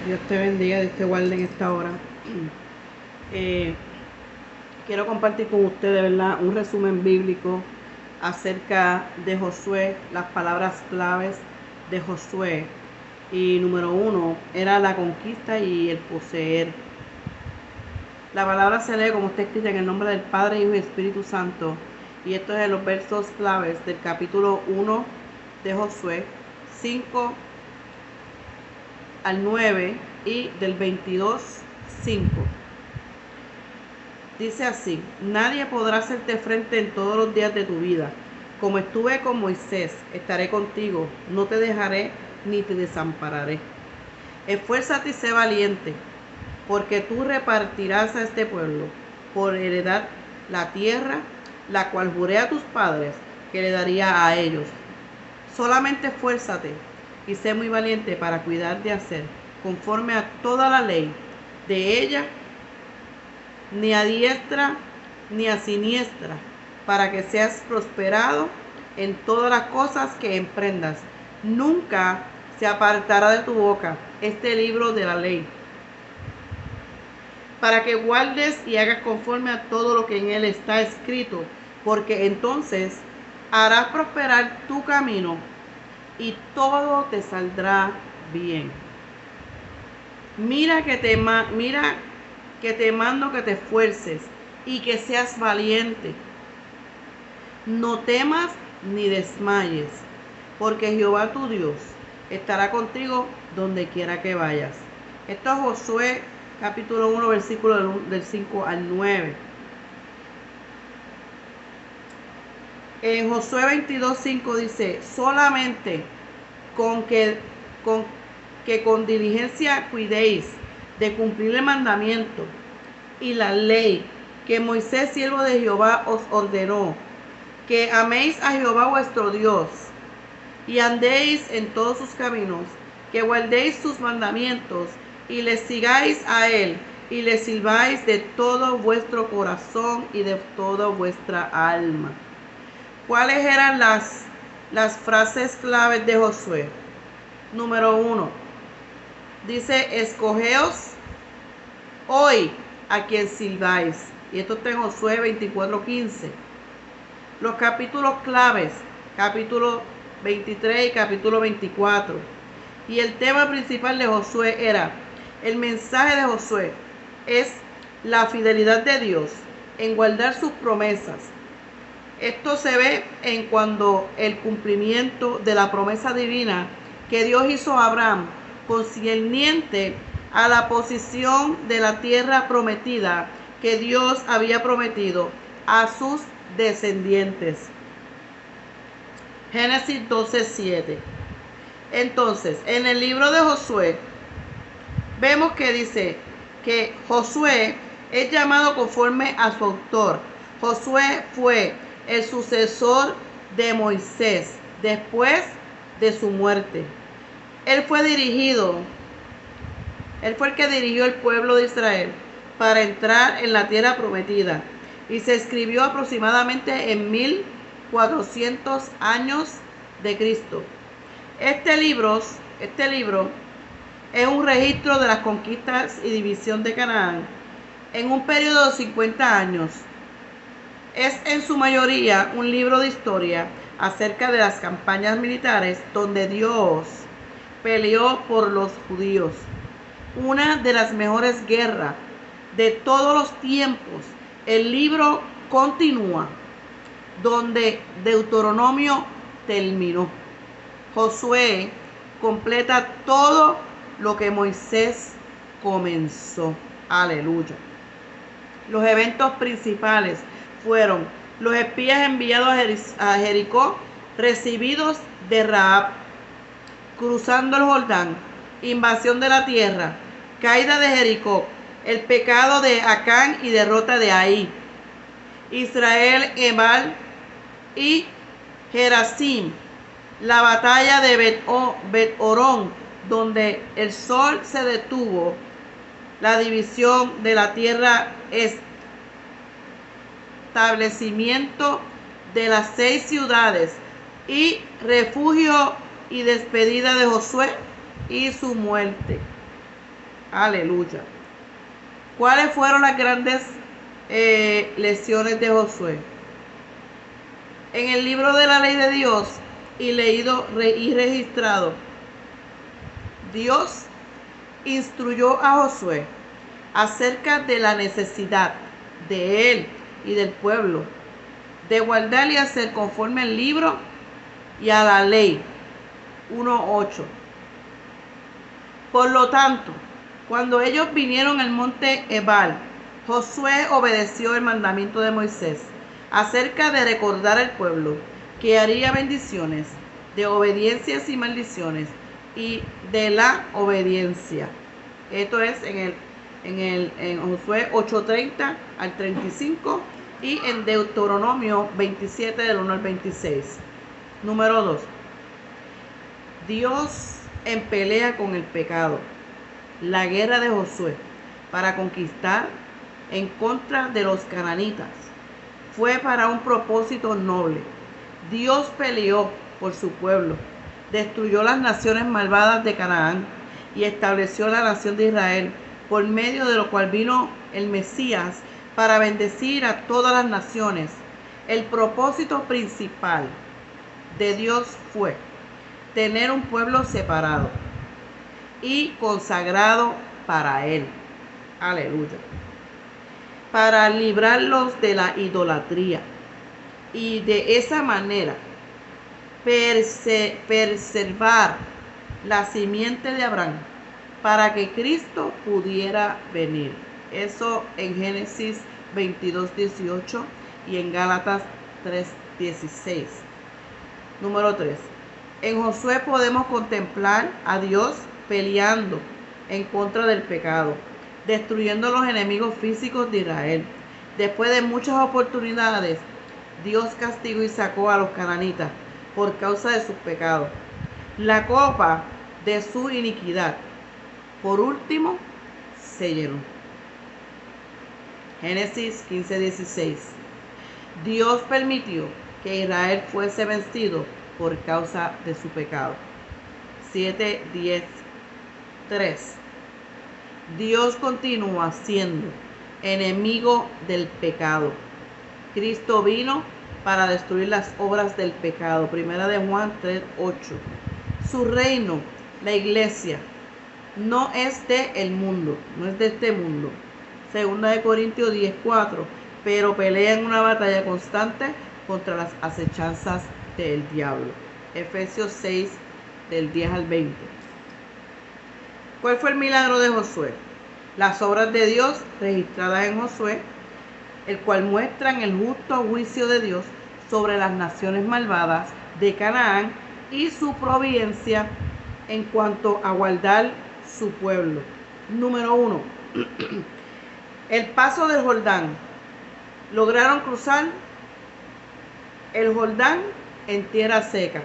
Dios te bendiga, Dios te guarde en esta hora. Eh, Quiero compartir con ustedes, ¿verdad?, un resumen bíblico acerca de Josué, las palabras claves de Josué. Y número 1 era la conquista y el poseer. La palabra se lee como está escrita en el nombre del Padre, Hijo y Espíritu Santo. Y esto es en los versos claves del capítulo 1 de Josué, 5 al 9 y del 22:5. Dice así: nadie podrá hacerte frente en todos los días de tu vida. Como estuve con Moisés, estaré contigo, no te dejaré ni te desampararé. Esfuérzate y sé valiente, porque tú repartirás a este pueblo por heredad la tierra, la cual juré a tus padres que le daría a ellos. Solamente esfuérzate y sé muy valiente para cuidar de hacer conforme a toda la ley de ella, ni a diestra ni a siniestra, para que seas prosperado en todas las cosas que emprendas. Nunca se apartará de tu boca este libro de la ley, para que guardes y hagas conforme a todo lo que en él está escrito, porque entonces harás prosperar tu camino y todo te saldrá bien. Mira que te mando que te esfuerces y que seas valiente. No temas ni desmayes, porque Jehová tu Dios estará contigo donde quiera que vayas. Esto es Josué capítulo 1, versículo del 5 al 9. En Josué 22:5 dice: solamente con diligencia cuidéis de cumplir el mandamiento y la ley que Moisés, siervo de Jehová, os ordenó, que améis a Jehová vuestro Dios y andéis en todos sus caminos, que guardéis sus mandamientos y le sigáis a él y le sirváis de todo vuestro corazón y de toda vuestra alma. ¿Cuáles eran las frases claves de Josué? Número 1. Dice: escogeos hoy a quien sirváis. Y esto está en Josué 24:15. Los capítulos claves, capítulo 23 y capítulo 24. Y el tema principal de Josué era, el mensaje de Josué es la fidelidad de Dios en guardar sus promesas. Esto se ve en cuando el cumplimiento de la promesa divina que Dios hizo a Abraham concerniente a la posesión de la tierra prometida que Dios había prometido a sus descendientes. Génesis 12:7. Entonces, en el libro de Josué, vemos que dice que Josué es llamado conforme a su autor. Josué fue el sucesor de Moisés después de su muerte. Él fue el que dirigió el pueblo de Israel para entrar en la tierra prometida, y se escribió aproximadamente en 1400 años de Cristo. Este libro es un registro de las conquistas y división de Canaán en un periodo de 50 años. Es en su mayoría un libro de historia acerca de las campañas militares donde Dios peleó por los judíos. Una de las mejores guerras de todos los tiempos. El libro continúa donde Deuteronomio terminó. Josué completa todo lo que Moisés comenzó. Aleluya. Los eventos principales fueron los espías enviados a Jericó, recibidos de Rahab, cruzando el Jordán, invasión de la tierra, caída de Jericó, el pecado de Acán y derrota de Ahí, Israel, Ebal y Gerazim, la batalla de Bet-Orón, donde el sol se detuvo, la división de la tierra, establecimiento de las 6 ciudades y refugio y despedida de Josué y su muerte. Aleluya. ¿Cuáles fueron las grandes lecciones de Josué? En el libro de la ley de Dios y leído y registrado, Dios instruyó a Josué acerca de la necesidad de él y del pueblo de guardar y hacer conforme al libro y a la ley 1:8. Por lo tanto, cuando ellos vinieron al monte Ebal, Josué obedeció el mandamiento de Moisés acerca de recordar al pueblo que haría bendiciones, de obediencias y maldiciones, y de la obediencia. Esto es en Josué 8:30 al 35 y en Deuteronomio 27 del 1 al 26. Número 2. Dios en pelea con el pecado. La guerra de Josué para conquistar en contra de los cananitas fue para un propósito noble. Dios peleó por su pueblo, destruyó las naciones malvadas de Canaán y estableció la nación de Israel, por medio de lo cual vino el Mesías para bendecir a todas las naciones. El propósito principal de Dios fue tener un pueblo separado y consagrado para Él. Aleluya. Para librarlos de la idolatría y de esa manera preservar la simiente de Abraham para que Cristo pudiera venir. Eso en Génesis 22:18 y en Gálatas 3:16. Número 3. En Josué podemos contemplar a Dios peleando en contra del pecado, destruyendo los enemigos físicos de Israel. Después de muchas oportunidades, Dios castigó y sacó a los cananitas por causa de sus pecados. La copa de su iniquidad, por último, se llenó. Génesis 15:16. Dios permitió que Israel fuese vencido por causa de su pecado. 7:10:3. Dios continúa siendo enemigo del pecado. Cristo vino para destruir las obras del pecado. Primera de Juan 3:8. Su reino, la iglesia, no es de el mundo, no es de este mundo. Segunda de Corintios 10:4. Pero pelean una batalla constante contra las acechanzas del diablo. Efesios 6 del 10 al 20. ¿Cuál fue el milagro de Josué? Las obras de Dios registradas en Josué, el cual muestran el justo juicio de Dios sobre las naciones malvadas de Canaán y su providencia en cuanto a guardar su pueblo. Número 1. El paso del Jordán. Lograron cruzar el Jordán en tierra seca.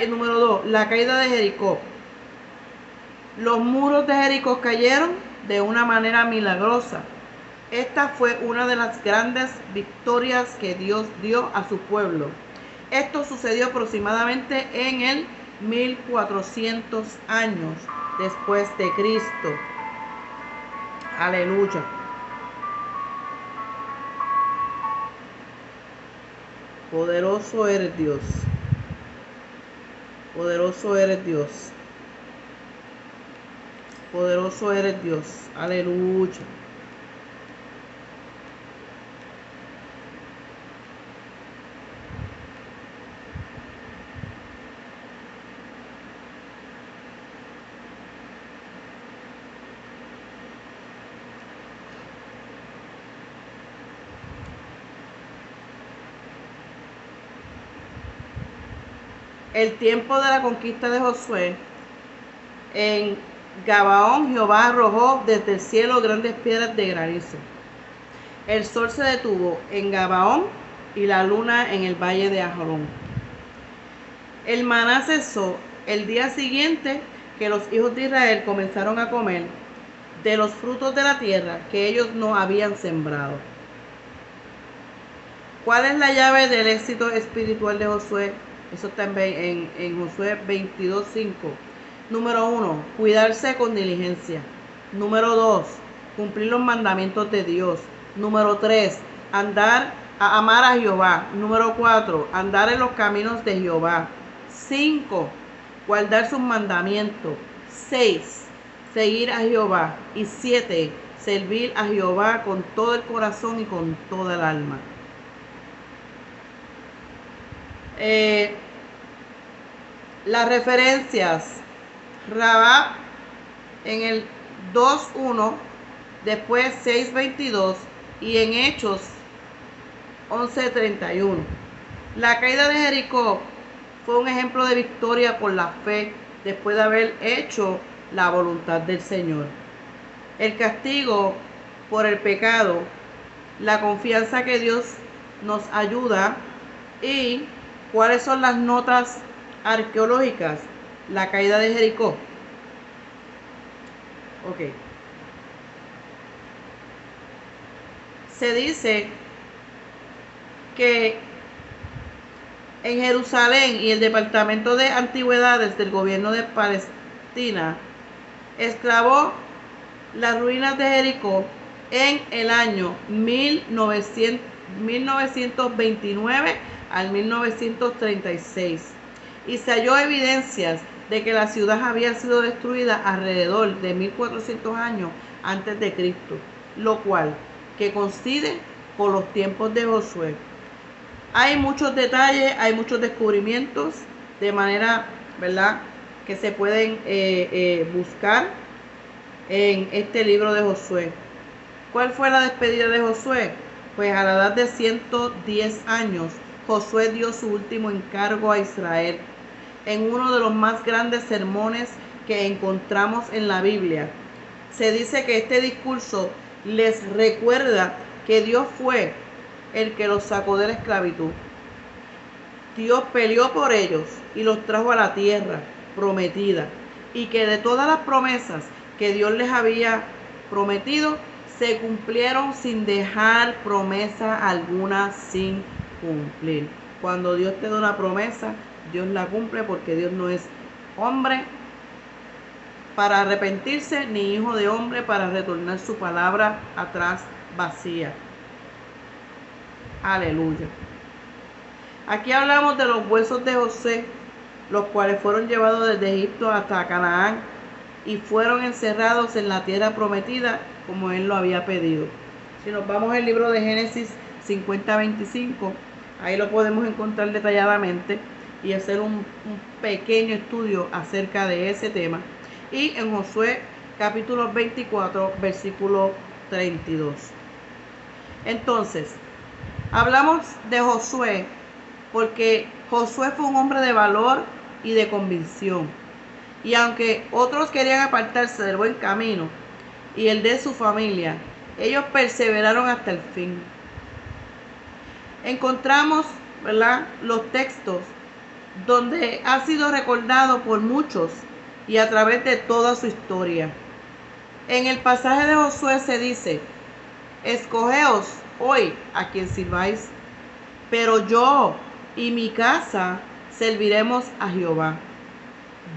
Número 2. La caída de Jericó. Los muros de Jericó cayeron de una manera milagrosa. Esta fue una de las grandes victorias que Dios dio a su pueblo. Esto sucedió aproximadamente en el 1400 años después de Cristo. Aleluya. Poderoso eres Dios. Poderoso eres Dios. Poderoso eres Dios. Aleluya. El tiempo de la conquista de Josué. En Gabaón Jehová arrojó desde el cielo grandes piedras de granizo. El sol se detuvo en Gabaón y la luna en el valle de Ajalón. El maná cesó el día siguiente que los hijos de Israel comenzaron a comer de los frutos de la tierra que ellos no habían sembrado. ¿Cuál es la llave del éxito espiritual de Josué? Eso está en Josué 22:5. Número 1, cuidarse con diligencia. Número 2, cumplir los mandamientos de Dios. Número 3, amar a Jehová. Número 4, andar en los caminos de Jehová. 5, guardar sus mandamientos. 6, seguir a Jehová. Y 7, servir a Jehová con todo el corazón y con toda el alma. Las referencias: Rabab en el 2:1, después 6:22 y en Hechos 11:31. La caída de Jericó fue un ejemplo de victoria por la fe después de haber hecho la voluntad del Señor. El castigo por el pecado, la confianza que Dios nos ayuda. ¿Y cuáles son las notas arqueológicas? La caída de Jericó. Ok. Se dice que en Jerusalén y el Departamento de Antigüedades del gobierno de Palestina excavó las ruinas de Jericó en el año 1929 al 1936 y se halló evidencias de que la ciudad había sido destruida alrededor de 1400 años antes de Cristo, lo cual que coincide con los tiempos de Josué. Hay muchos detalles, hay muchos descubrimientos de manera, ¿verdad?, que se pueden buscar en este libro de Josué. ¿Cuál fue la despedida de Josué? Pues a la edad de 110 años, Josué dio su último encargo a Israel en uno de los más grandes sermones que encontramos en la Biblia. Se dice que este discurso les recuerda que Dios fue el que los sacó de la esclavitud. Dios peleó por ellos y los trajo a la tierra prometida, y que de todas las promesas que Dios les había prometido, se cumplieron sin dejar promesa alguna sin cumplir. Cuando Dios te da una promesa, Dios la cumple, porque Dios no es hombre para arrepentirse, ni hijo de hombre para retornar su palabra atrás vacía. Aleluya. Aquí hablamos de los huesos de José, los cuales fueron llevados desde Egipto hasta Canaán y fueron encerrados en la tierra prometida como él lo había pedido. Si nos vamos al libro de Génesis 50:25, ahí lo podemos encontrar detalladamente y hacer un pequeño estudio acerca de ese tema. Y en Josué capítulo 24, versículo 32. Entonces, hablamos de Josué porque Josué fue un hombre de valor y de convicción. Y aunque otros querían apartarse del buen camino y el de su familia, ellos perseveraron hasta el fin. Encontramos, ¿verdad?, los textos donde ha sido recordado por muchos y a través de toda su historia. En el pasaje de Josué se dice: escogeos hoy a quien sirváis, pero yo y mi casa serviremos a Jehová.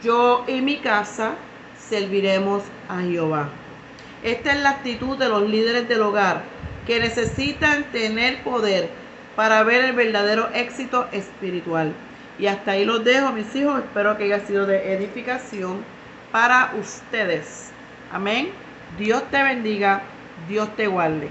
Yo y mi casa serviremos a Jehová. Esta es la actitud de los líderes del hogar, que necesitan tener poder para ver el verdadero éxito espiritual. Y hasta ahí los dejo, mis hijos. Espero que haya sido de edificación para ustedes. Amén. Dios te bendiga. Dios te guarde.